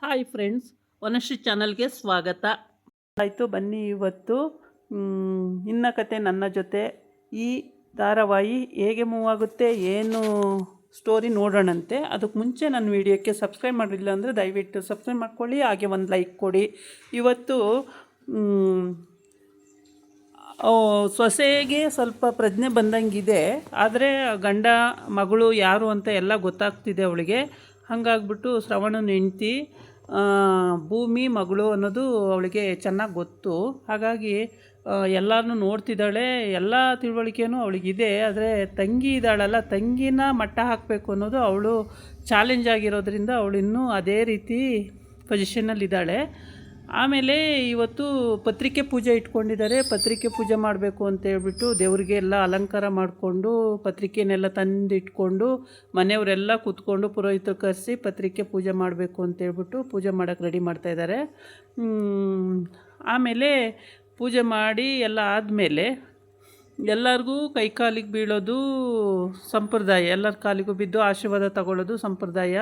Hi friends, Vanashree ಚಾನಲ್ಗೆ ಸ್ವಾಗತ. ಆಯಿತು, ಬನ್ನಿ ಇವತ್ತು ಇನ್ನ ಕತೆ ನನ್ನ ಜೊತೆ ಈ ಧಾರಾವಾಹಿ ಹೇಗೆ ಮೂವ್ ಆಗುತ್ತೆ, ಏನು ಸ್ಟೋರಿ ನೋಡೋಣಂತೆ. ಅದಕ್ಕೆ ಮುಂಚೆ ನನ್ನ ವೀಡಿಯೋಕ್ಕೆ ಸಬ್ಸ್ಕ್ರೈಬ್ ಮಾಡಿಲ್ಲ ಅಂದರೆ ದಯವಿಟ್ಟು ಸಬ್ಸ್ಕ್ರೈಬ್ ಮಾಡ್ಕೊಳ್ಳಿ, ಹಾಗೆ ಒಂದು ಲೈಕ್ ಕೊಡಿ. ಇವತ್ತು ಸೊಸೆಗೆ ಸ್ವಲ್ಪ ಪ್ರಜ್ಞೆ ಬಂದಂಗಿದೆ, ಆದರೆ ಗಂಡ ಮಗಳು ಯಾರು ಅಂತ ಎಲ್ಲ ಗೊತ್ತಾಗ್ತಿದೆ ಅವಳಿಗೆ. ಹಾಗಾಗ್ಬಿಟ್ಟು ಶ್ರವಣನ ಹೆಂಡ್ತಿ ಭೂಮಿ ಮಗಳು ಅನ್ನೋದು ಅವಳಿಗೆ ಚೆನ್ನಾಗಿ ಗೊತ್ತು. ಹಾಗಾಗಿ ಎಲ್ಲರನ್ನೂ ನೋಡ್ತಿದ್ದಾಳೆ, ಎಲ್ಲ ತಿಳುವಳಿಕೆಯೂ ಅವಳಿಗಿದೆ. ಆದರೆ ತಂಗಿ ಇದ್ದಾಳಲ್ಲ, ತಂಗಿನ ಮಟ್ಟ ಹಾಕಬೇಕು ಅನ್ನೋದು ಅವಳು ಚಾಲೆಂಜ್ ಆಗಿರೋದ್ರಿಂದ ಅವಳಿನ್ನೂ ಅದೇ ರೀತಿ ಪೊಸಿಷನ್ನಲ್ಲಿದ್ದಾಳೆ. ಆಮೇಲೆ ಇವತ್ತು ಪತ್ರಿಕೆ ಪೂಜೆ ಇಟ್ಕೊಂಡಿದ್ದಾರೆ. ಪತ್ರಿಕೆ ಪೂಜೆ ಮಾಡಬೇಕು ಅಂತ ಹೇಳ್ಬಿಟ್ಟು ದೇವರಿಗೆ ಎಲ್ಲ ಅಲಂಕಾರ ಮಾಡಿಕೊಂಡು ಪತ್ರಿಕೆನೆಲ್ಲ ತಂದಿಟ್ಕೊಂಡು ಮನೆಯವರೆಲ್ಲ ಕೂತ್ಕೊಂಡು ಪುರೋಹಿತರು ಕರೆಸಿ ಪತ್ರಿಕೆ ಪೂಜೆ ಮಾಡಬೇಕು ಅಂತೇಳ್ಬಿಟ್ಟು ಪೂಜೆ ಮಾಡೋಕ್ಕೆ ರೆಡಿ ಮಾಡ್ತಾಯಿದ್ದಾರೆ. ಆಮೇಲೆ ಪೂಜೆ ಮಾಡಿ ಎಲ್ಲ ಆದಮೇಲೆ ಎಲ್ಲರಿಗೂ ಕೈಕಾಲಿಗೆ ಬೀಳೋದು ಸಂಪ್ರದಾಯ, ಎಲ್ಲರ ಕಾಲಿಗೂ ಬಿದ್ದು ಆಶೀರ್ವಾದ ತಗೊಳ್ಳೋದು ಸಂಪ್ರದಾಯ.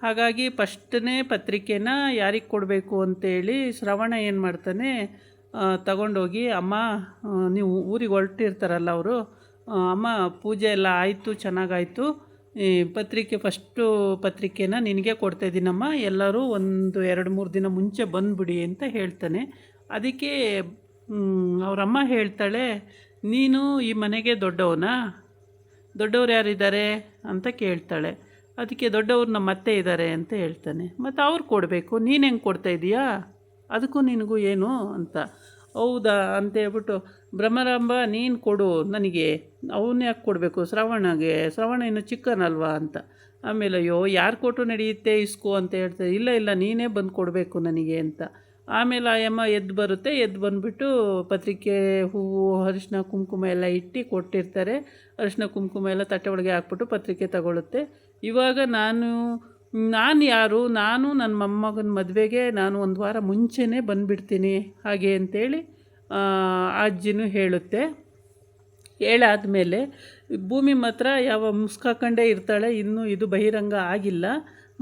ಹಾಗಾಗಿ ಫಸ್ಟನೇ ಪತ್ರಿಕೆನ ಯಾರಿಗೆ ಕೊಡಬೇಕು ಅಂತೇಳಿ ಶ್ರವಣ ಏನು ಮಾಡ್ತಾನೆ, ತಗೊಂಡೋಗಿ ಅಮ್ಮ, ನೀವು ಊರಿಗೆ ಹೊರಟಿರ್ತಾರಲ್ಲ ಅವರು, ಅಮ್ಮ ಪೂಜೆ ಎಲ್ಲ ಆಯಿತು, ಚೆನ್ನಾಗಾಯಿತು, ಈ ಪತ್ರಿಕೆ ಫಸ್ಟು ಪತ್ರಿಕೆನ ನಿನಗೆ ಕೊಡ್ತಾಯಿದ್ದೀನಮ್ಮ, ಎಲ್ಲರೂ 1-2-3 ದಿನ ಮುಂಚೆ ಬಂದುಬಿಡಿ ಅಂತ ಹೇಳ್ತಾನೆ. ಅದಕ್ಕೆ ಅವರಮ್ಮ ಹೇಳ್ತಾಳೆ, ನೀನು ಈ ಮನೆಗೆ ದೊಡ್ಡವನಾ, ದೊಡ್ಡವ್ರು ಯಾರಿದ್ದಾರೆ ಅಂತ ಕೇಳ್ತಾಳೆ. ಅದಕ್ಕೆ ದೊಡ್ಡವ್ರು ನಮ್ಮ ಅತ್ತೆ ಇದ್ದಾರೆ ಅಂತ ಹೇಳ್ತಾನೆ. ಮತ್ತು ಅವ್ರು ಕೊಡಬೇಕು, ನೀನು ಹೆಂಗೆ ಕೊಡ್ತಾಯಿದ್ದೀಯಾ, ಅದಕ್ಕೂ ನಿನಗೂ ಏನು ಅಂತ. ಹೌದಾ ಅಂತೇಳ್ಬಿಟ್ಟು, ಭ್ರಮರಾಂಬ ನೀನು ಕೊಡು ನನಗೆ, ಅವನ್ನ ಯಾಕೆ ಕೊಡಬೇಕು, ಶ್ರವಣ ಇನ್ನು ಚಿಕ್ಕನಲ್ವಾ ಅಂತ. ಆಮೇಲೆ ಅಯ್ಯೋ ಯಾರು ಕೊಟ್ಟರು ನಡೆಯುತ್ತೆ ಇಸ್ಕೋ ಅಂತ ಹೇಳ್ತಾರೆ. ಇಲ್ಲ ಇಲ್ಲ ನೀನೇ ಬಂದು ಕೊಡಬೇಕು ನನಗೆ ಅಂತ. ಆಮೇಲೆ ಆ ಅಮ್ಮ ಎದ್ದು ಬರುತ್ತೆ, ಎದ್ದು ಬಂದುಬಿಟ್ಟು ಪತ್ರಿಕೆ, ಹೂವು, ಅರಿಶಿನ ಕುಂಕುಮ ಎಲ್ಲ ಇಟ್ಟು ಕೊಟ್ಟಿರ್ತಾರೆ. ಅರಿಶಿನ ಕುಂಕುಮ ಎಲ್ಲ ತಟ್ಟೆ ಒಳಗೆ ಹಾಕ್ಬಿಟ್ಟು ಪತ್ರಿಕೆ ತಗೊಳುತ್ತೆ. ಇವಾಗ ನಾನು ಯಾರು, ನಾನು ನನ್ನ ಮೊಮ್ಮಗನ ಮದುವೆಗೆ ನಾನು 1 ವಾರ ಮುಂಚೆನೇ ಬಂದುಬಿಡ್ತೀನಿ ಹಾಗೆ ಅಂತೇಳಿ ಅಜ್ಜಿನೂ ಹೇಳುತ್ತೆ. ಹೇಳಾದಮೇಲೆ ಭೂಮಿ ಮಾತ್ರ ಯಾವ ಮುಸ್ಕಾಕೊಂಡೇ ಇರ್ತಾಳೆ, ಇನ್ನೂ ಇದು ಬಹಿರಂಗ ಆಗಿಲ್ಲ,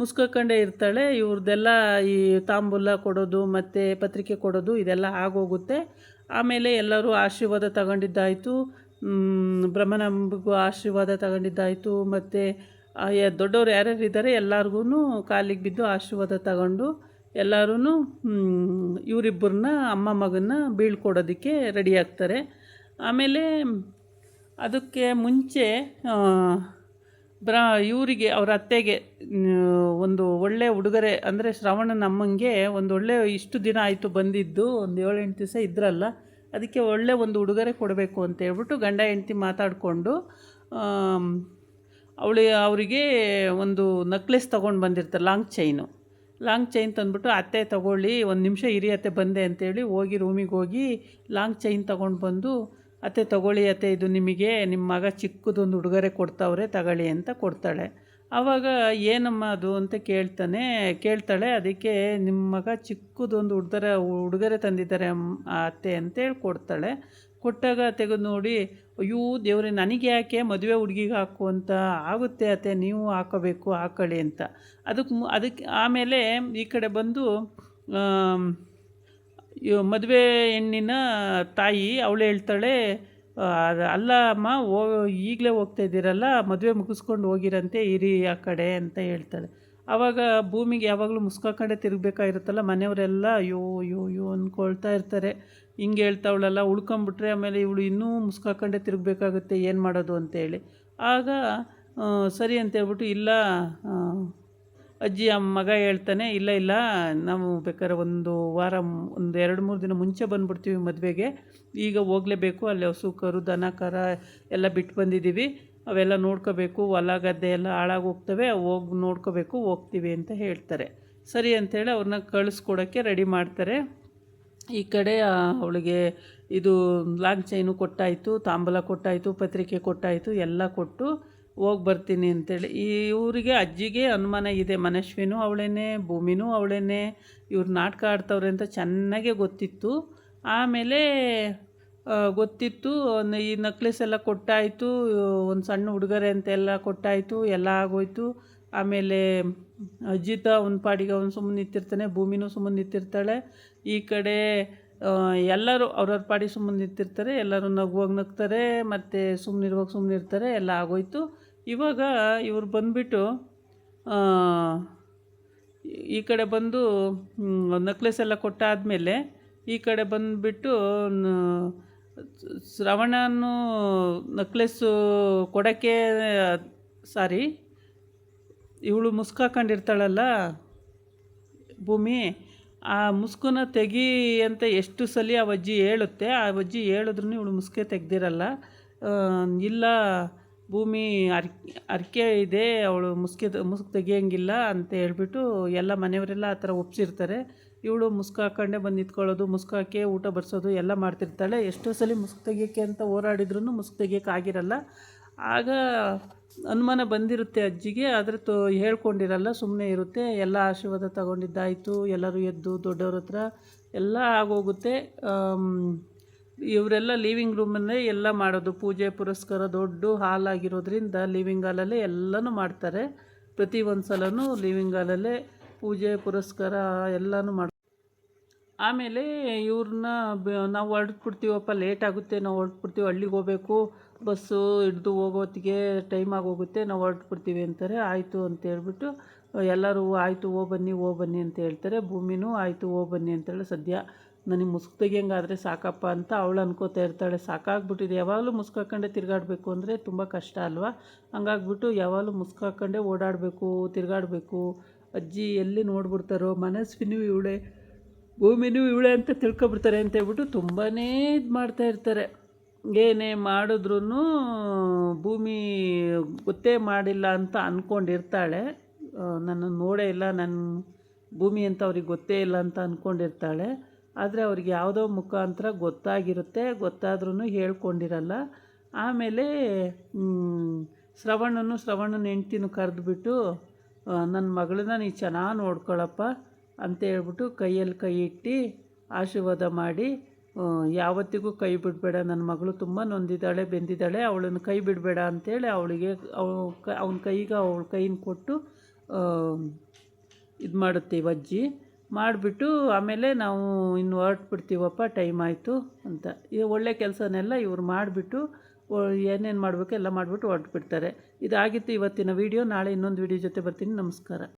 ಮುಸ್ಕಾಕೊಂಡೇ ಇರ್ತಾಳೆ. ಇವ್ರದ್ದೆಲ್ಲ ಈ ತಾಂಬೂಲ ಕೊಡೋದು ಮತ್ತು ಪತ್ರಿಕೆ ಕೊಡೋದು ಇದೆಲ್ಲ ಆಗೋಗುತ್ತೆ. ಆಮೇಲೆ ಎಲ್ಲರೂ ಆಶೀರ್ವಾದ ತಗೊಂಡಿದ್ದಾಯಿತು, ಬ್ರಹ್ಮನಂಬಿಗೂ ಆಶೀರ್ವಾದ ತಗೊಂಡಿದ್ದಾಯಿತು, ಮತ್ತು ದೊಡ್ಡವ್ರು ಯಾರ್ಯಾರು ಇದ್ದಾರೆ ಎಲ್ಲರಿಗೂ ಕಾಲಿಗೆ ಬಿದ್ದು ಆಶೀರ್ವಾದ ತಗೊಂಡು ಎಲ್ಲರೂ ಇವರಿಬ್ಬರನ್ನ ಅಮ್ಮ ಮಗನ್ನ ಬೀಳ್ಕೊಡೋದಕ್ಕೆ ರೆಡಿ ಆಗ್ತಾರೆ. ಆಮೇಲೆ ಅದಕ್ಕೆ ಮುಂಚೆ ಇವರಿಗೆ ಅವ್ರ ಅತ್ತೆಗೆ ಒಂದು ಒಳ್ಳೆ ಉಡುಗೊರೆ, ಅಂದರೆ ಶ್ರವಣನ ಅಮ್ಮಂಗೆ ಒಂದು ಒಳ್ಳೆ, ಇಷ್ಟು ದಿನ ಆಯಿತು ಬಂದಿದ್ದು, ಒಂದು 7-8 ದಿವಸ ಇದ್ರಲ್ಲ, ಅದಕ್ಕೆ ಒಳ್ಳೆ ಒಂದು ಉಡುಗೊರೆ ಕೊಡಬೇಕು ಅಂತ ಹೇಳ್ಬಿಟ್ಟು ಗಂಡ ಹೆಂಡ್ತಿ ಮಾತಾಡಿಕೊಂಡು ಅವರಿಗೆ ಒಂದು ನೆಕ್ಲೆಸ್ ತೊಗೊಂಡು ಬಂದಿರ್ತಾರೆ, ಲಾಂಗ್ ಚೈನ್ ತಂದುಬಿಟ್ಟು, ಅತ್ತೆ ತೊಗೊಳ್ಳಿ, 1 ನಿಮಿಷ ಇರಿ ಅತ್ತೆ ಬಂದೆ ಅಂತೇಳಿ ಹೋಗಿ ರೂಮಿಗೆ ಹೋಗಿ ಲಾಂಗ್ ಚೈನ್ ತೊಗೊಂಡು ಬಂದು, ಅತ್ತೆ ತೊಗೊಳ್ಳಿ ಅತ್ತೆ, ಇದು ನಿಮಗೆ ನಿಮ್ಮ ಮಗ ಚಿಕ್ಕದೊಂದು ಉಡುಗೊರೆ ಕೊಡ್ತಾವ್ರೆ ತಗೊಳ್ಳಿ ಅಂತ ಕೊಡ್ತಾಳೆ. ಆವಾಗ ಏನಮ್ಮ ಅದು ಅಂತ ಕೇಳ್ತಾಳೆ. ಅದಕ್ಕೆ ನಿಮ್ಮ ಮಗ ಚಿಕ್ಕದೊಂದು ಉಡುಗೊರೆ ತಂದಿದ್ದಾರೆ ಅತ್ತೆ ಅಂತೇಳಿ ಕೊಡ್ತಾಳೆ. ಕೊಟ್ಟಾಗ ತೆಗೆದು ನೋಡಿ, ಅಯ್ಯೋ ದೇವ್ರೆ, ನನಗೆ ಯಾಕೆ, ಮದುವೆ ಹುಡುಗಿಗೆ ಹಾಕು ಅಂತ, ಆಗುತ್ತೆ ಅತ್ತೆ ನೀವು ಹಾಕೊಳ್ಳಿ ಅಂತ. ಅದಕ್ಕೆ ಆಮೇಲೆ ಈ ಕಡೆ ಬಂದು ಮದುವೆ ಹೆಣ್ಣಿನ ತಾಯಿ ಅವಳು ಹೇಳ್ತಾಳೆ, ಅಲ್ಲ ಅಮ್ಮ, ಈಗಲೇ ಹೋಗ್ತಾ ಇದ್ದೀರಲ್ಲ, ಮದುವೆ ಮುಗಿಸ್ಕೊಂಡು ಹೋಗಿರಂತೆ, ಇರಿ ಆ ಕಡೆ ಅಂತ ಹೇಳ್ತಾಳೆ. ಆವಾಗ ಭೂಮಿಗೆ ಯಾವಾಗಲೂ ಮುಸ್ಕಾಕೊಂಡೆ ತಿರುಗಬೇಕಾಗಿರುತ್ತಲ್ಲ, ಮನೆಯವರೆಲ್ಲ ಅಯ್ಯೋ ಅಯ್ಯೋ ಅಯ್ಯೋ ಅಂದ್ಕೊಳ್ತಾ ಇರ್ತಾರೆ, ಹಿಂಗೆ ಹೇಳ್ತಾವಳಲ್ಲ, ಉಳ್ಕೊಂಬಿಟ್ರೆ ಆಮೇಲೆ ಇವಳು ಇನ್ನೂ ಮುಸ್ಕಾಕೊಂಡೆ ತಿರುಗಬೇಕಾಗುತ್ತೆ, ಏನು ಮಾಡೋದು ಅಂತೇಳಿ. ಆಗ ಸರಿ ಅಂತೇಳ್ಬಿಟ್ಟು, ಇಲ್ಲ ಅಜ್ಜಿ ಮಗ ಹೇಳ್ತಾನೆ, ಇಲ್ಲ ನಾವು ಬೇಕಾದ್ರೆ 1 ವಾರ 2-3 ದಿನ ಮುಂಚೆ ಬಂದುಬಿಡ್ತೀವಿ ಮದುವೆಗೆ, ಈಗ ಹೋಗಲೇಬೇಕು, ಅಲ್ಲಿ ಹಸು ಕರು ದನ ಕರ ಎಲ್ಲ ಬಿಟ್ಟು ಬಂದಿದ್ದೀವಿ, ಅವೆಲ್ಲ ನೋಡ್ಕೋಬೇಕು, ಹೊಲ ಗದ್ದೆ ಎಲ್ಲ ಹಾಳಾಗಿ ಹೋಗ್ತವೆ, ಹೋಗಿ ನೋಡ್ಕೋಬೇಕು, ಹೋಗ್ತೀವಿ ಅಂತ ಹೇಳ್ತಾರೆ. ಸರಿ ಅಂಥೇಳಿ ಅವ್ರನ್ನ ಕಳಿಸ್ಕೊಡೋಕ್ಕೆ ರೆಡಿ ಮಾಡ್ತಾರೆ. ಈ ಕಡೆ ಅವಳಿಗೆ ಇದು ಲಾಂಗ್ ಚೈನು ಕೊಟ್ಟಾಯಿತು, ತಾಂಬೂಲ ಕೊಟ್ಟಾಯಿತು, ಪತ್ರಿಕೆ ಕೊಟ್ಟಾಯಿತು, ಎಲ್ಲ ಕೊಟ್ಟು ಹೋಗಿ ಬರ್ತೀನಿ ಅಂತೇಳಿ. ಇವರಿಗೆ ಅಜ್ಜಿಗೆ ಅನುಮಾನ ಇದೆ, ಮನಸ್ವಿನೂ ಅವಳೇನೆ, ಭೂಮಿನೂ ಅವಳೇನೆ, ಇವ್ರು ನಾಟಕ ಆಡ್ತವ್ರೆ ಅಂತ ಚೆನ್ನಾಗೇ ಗೊತ್ತಿತ್ತು. ಆಮೇಲೆ ಗೊತ್ತಿತ್ತು, ಈ ನೆಕ್ಲೆಸ್ ಎಲ್ಲ ಕೊಟ್ಟಾಯಿತು, ಒಂದು ಸಣ್ಣ ಉಡುಗೊರೆ ಅಂತೆಲ್ಲ ಕೊಟ್ಟಾಯಿತು, ಎಲ್ಲ ಆಗೋಯ್ತು. ಆಮೇಲೆ ಅಜಿತ ಅವನ ಪಾಡಿಗೆ ಅವನು ಸುಮ್ಮನೆ ನಿಂತಿರ್ತಾನೆ, ಭೂಮಿನೂ ಸುಮ್ಮನೆ ನಿಂತಿರ್ತಾಳೆ. ಈ ಕಡೆ ಎಲ್ಲರೂ ಅವ್ರವ್ರ ಪಾಡಿಗೆ ಸುಮ್ಮನೆ ನಿಂತಿರ್ತಾರೆ, ಎಲ್ಲರೂ ನಗುವಾಗ ನಗ್ತಾರೆ, ಮತ್ತು ಸುಮ್ಮನಿರುವಾಗ ಸುಮ್ಮನಿರ್ತಾರೆ. ಎಲ್ಲ ಆಗೋಯ್ತು. ಇವಾಗ ಇವ್ರು ಬಂದುಬಿಟ್ಟು ಈ ಕಡೆ ಬಂದು ನೆಕ್ಲೆಸ್ ಎಲ್ಲ ಕೊಟ್ಟಾದಮೇಲೆ ಈ ಕಡೆ ಬಂದುಬಿಟ್ಟು ಶ್ರವಣನು ನೆಕ್ಲೆಸ್ಸು ಕೊಡೋಕ್ಕೆ ಸಾರಿ ಇವಳು ಮುಸ್ಕಾಕೊಂಡಿರ್ತಾಳಲ್ಲ ಭೂಮಿ, ಆ ಮುಸ್ಕನ್ನ ತೆಗಿ ಅಂತ ಎಷ್ಟು ಸಲ ಆ ಅಜ್ಜಿ ಹೇಳುತ್ತೆ. ಆ ಅಜ್ಜಿ ಹೇಳಿದ್ರೂ ಇವಳು ಮುಸ್ಕೆ ತೆಗ್ದಿರಲ್ಲ. ಇಲ್ಲ ಭೂಮಿ ಅರ್ಕೆ ಇದೆ, ಅವಳು ಮುಸ್ಕು ತೆಗಿಯೋಂಗಿಲ್ಲ ಅಂತ ಹೇಳ್ಬಿಟ್ಟು ಎಲ್ಲ ಮನೆಯವರೆಲ್ಲ ಆ ಥರ ಒಪ್ಸಿರ್ತಾರೆ. ಇವಳು ಮುಸ್ಕು ಹಾಕ್ಕೊಂಡೆ ಬಂದು ನಿಂತ್ಕೊಳ್ಳೋದು, ಮುಸ್ಕು ಹಾಕಿ ಊಟ ಬಡಿಸೋದು ಎಲ್ಲ ಮಾಡ್ತಿರ್ತಾಳೆ. ಎಷ್ಟೋ ಸಲ ಮುಸ್ಕು ತೆಗಿಯೋಕ್ಕೆ ಅಂತ ಹೋರಾಡಿದ್ರೂ ಮುಸ್ಕು ತೆಗಿಯೋಕ್ಕಾಗಿರಲ್ಲ. ಆಗ ಅನುಮಾನ ಬಂದಿರುತ್ತೆ ಅಜ್ಜಿಗೆ, ಆದರೆ ಹೇಳ್ಕೊಂಡಿರಲ್ಲ, ಸುಮ್ಮನೆ ಇರುತ್ತೆ. ಎಲ್ಲ ಆಶೀರ್ವಾದ ತಗೊಂಡಿದ್ದಾಯಿತು, ಎಲ್ಲರೂ ಎದ್ದು ದೊಡ್ಡವ್ರ ಹತ್ರ ಎಲ್ಲ ಆಗೋಗುತ್ತೆ. ಇವರೆಲ್ಲ ಲಿವಿಂಗ್ ರೂಮಲ್ಲೇ ಎಲ್ಲ ಮಾಡೋದು, ಪೂಜೆ ಪುರಸ್ಕಾರ ದೊಡ್ಡ ಹಾಲ್ ಆಗಿರೋದ್ರಿಂದ ಲಿವಿಂಗ್ ಹಾಲಲ್ಲೇ ಎಲ್ಲನೂ ಮಾಡ್ತಾರೆ. ಪ್ರತಿ ಒಂದು ಸಲನೂ ಲಿವಿಂಗ್ ಹಾಲಲ್ಲೇ ಪೂಜೆ ಪುರಸ್ಕಾರ ಎಲ್ಲನೂ ಮಾಡ್ತಾರೆ. ಆಮೇಲೆ ಇವ್ರನ್ನ ನಾವು ಹೊರಟ್ಬಿಡ್ತೀವಪ್ಪ, ಲೇಟ್ ಆಗುತ್ತೆ, ನಾವು ಹೊರಟ್ಬಿಡ್ತೀವಿ, ಹಳ್ಳಿಗೆ ಹೋಗಬೇಕು, ಬಸ್ಸು ಹಿಡ್ದು ಹೋಗೋತ್ತಿಗೆ ಟೈಮ್ ಆಗೋಗುತ್ತೆ, ನಾವು ಹೊರಟ್ಬಿಡ್ತೀವಿ ಅಂತಾರೆ. ಆಯಿತು ಅಂತೇಳ್ಬಿಟ್ಟು ಎಲ್ಲರೂ ಆಯಿತು ಹೋಗ್ಬನ್ನಿ ಅಂತ ಹೇಳ್ತಾರೆ. ಭೂಮಿನೂ ಆಯಿತು ಹೋಗ್ಬನ್ನಿ ಅಂತೇಳಿ, ಸದ್ಯ ನನಗೆ ಮುಸ್ಕು ತೆಗಿಯಂಗಾದರೆ ಸಾಕಪ್ಪ ಅಂತ ಅವಳು ಅನ್ಕೋತಾ ಇರ್ತಾಳೆ. ಸಾಕಾಗ್ಬಿಟ್ಟಿದೆ, ಯಾವಾಗಲೂ ಮುಸ್ಕು ಹಾಕ್ಕೊಂಡೆ ತಿರುಗಾಡಬೇಕು ಅಂದರೆ ತುಂಬ ಕಷ್ಟ ಅಲ್ವಾ. ಹಂಗಾಗ್ಬಿಟ್ಟು ಯಾವಾಗಲೂ ಮುಸ್ಕು ಹಾಕ್ಕೊಂಡೆ ಓಡಾಡಬೇಕು, ತಿರುಗಾಡಬೇಕು. ಅಜ್ಜಿ ಎಲ್ಲಿ ನೋಡ್ಬಿಡ್ತಾರೋ, ಮನಸ್ವಿನೂ ಇವಳೆ, ಭೂಮಿನೂ ಇವಳೆ ಅಂತ ತಿಳ್ಕೊಬಿಡ್ತಾರೆ ಅಂತೇಳ್ಬಿಟ್ಟು ತುಂಬಾ ಇದು ಮಾಡ್ತಾಯಿರ್ತಾರೆ. ಏನೇ ಮಾಡಿದ್ರೂ ಭೂಮಿ ಗೊತ್ತೇ ಮಾಡಿಲ್ಲ ಅಂತ ಅಂದ್ಕೊಂಡಿರ್ತಾಳೆ. ನನ್ನನ್ನು ನೋಡೇ ಇಲ್ಲ, ನನ್ನ ಭೂಮಿ ಅಂತ ಅವ್ರಿಗೆ ಗೊತ್ತೇ ಇಲ್ಲ ಅಂತ ಅಂದ್ಕೊಂಡಿರ್ತಾಳೆ. ಆದರೆ ಅವ್ರಿಗೆ ಯಾವುದೋ ಮುಖಾಂತರ ಗೊತ್ತಾದ್ರೂ ಹೇಳ್ಕೊಂಡಿರಲ್ಲ. ಆಮೇಲೆ ಶ್ರವಣನ ಹೆಂಡ್ತಿನೂ ಕರೆದುಬಿಟ್ಟು, ನನ್ನ ಮಗಳನ್ನ ನೀ ಚೆನ್ನಾಗಿ ನೋಡ್ಕೊಳಪ್ಪ ಅಂತ ಹೇಳ್ಬಿಟ್ಟು ಕೈಯಲ್ಲಿ ಕೈ ಇಟ್ಟು ಆಶೀರ್ವಾದ ಮಾಡಿ, ಯಾವತ್ತಿಗೂ ಕೈ ಬಿಡಬೇಡ, ನನ್ನ ಮಗಳು ತುಂಬ ನೊಂದಿದ್ದಾಳೆ, ಬೆಂದಿದ್ದಾಳೆ, ಅವಳನ್ನು ಕೈ ಬಿಡಬೇಡ ಅಂಥೇಳಿ ಅವಳಿಗೆ ಅವನ ಕೈಗೆ ಅವಳ ಕೈನ ಕೊಟ್ಟು ಇದು ಮಾಡುತ್ತೀವಿ ಅಜ್ಜಿ. ಮಾಡಿಬಿಟ್ಟು ಆಮೇಲೆ ನಾವು ಇನ್ನು ಹೊರಟ್ಬಿಡ್ತೀವಪ್ಪ, ಟೈಮ್ ಆಯಿತು ಅಂತ. ಇದು ಒಳ್ಳೆ ಕೆಲಸನೆಲ್ಲ ಇವ್ರು ಮಾಡಿಬಿಟ್ಟು ಏನೇನು ಮಾಡಬೇಕು ಎಲ್ಲ ಮಾಡಿಬಿಟ್ಟು ಹೊರಟ್ಬಿಡ್ತಾರೆ. ಇದಾಗಿತ್ತು ಇವತ್ತಿನ ವೀಡಿಯೋ. ನಾಳೆ ಇನ್ನೊಂದು ವೀಡಿಯೋ ಜೊತೆ ಬರ್ತೀನಿ. ನಮಸ್ಕಾರ.